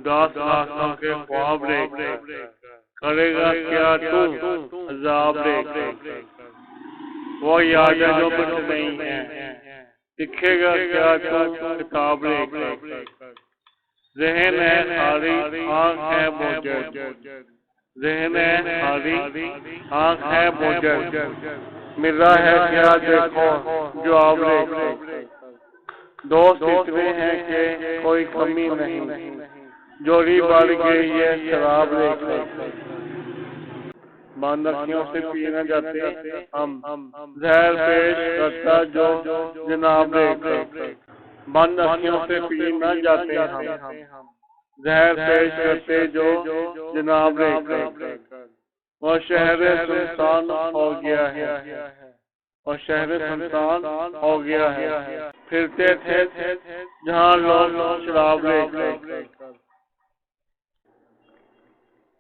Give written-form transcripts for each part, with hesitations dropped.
उदास रास्तों के ख्वाब लेकर करेगा क्या तू अज़ाब लेकर। वो यादें जो कुछ नहीं है लिखेगा क्या तू किताब लेकर। ज़हन है खाली आँख है बोझल, ज़हन है खाली आँख है बोझल। मिला है क्या देखो जवाब लेकर। दोस्त इतने हैं कि कोई कमी नहीं, जोड़ी बढ़ गई है शराब लेकर। बंद अखियों से पीना जाते हम जहर पेश करता जो जनाब लेकर। बंद अखियों से पीना जाते हम जहर पेश करते जो जनाब लेकर। वह शहर सुनसान हो गया है, और शहर सुनसान हो गया है। फिरते थे जहाँ लोग शराब लेकर।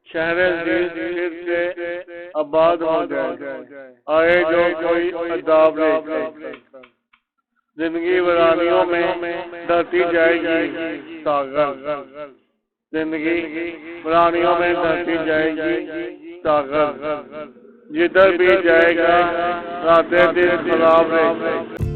शहर फिर से आबाद हो जाए, आए जो कोई अदाब लेकर। जिंदगी वीरानियों में धरती जाएगी सागर, जिंदगी वीरानियों में धरती जाएगी सागर। जिधर भी जाएगा रातें दिन खराब लेकर।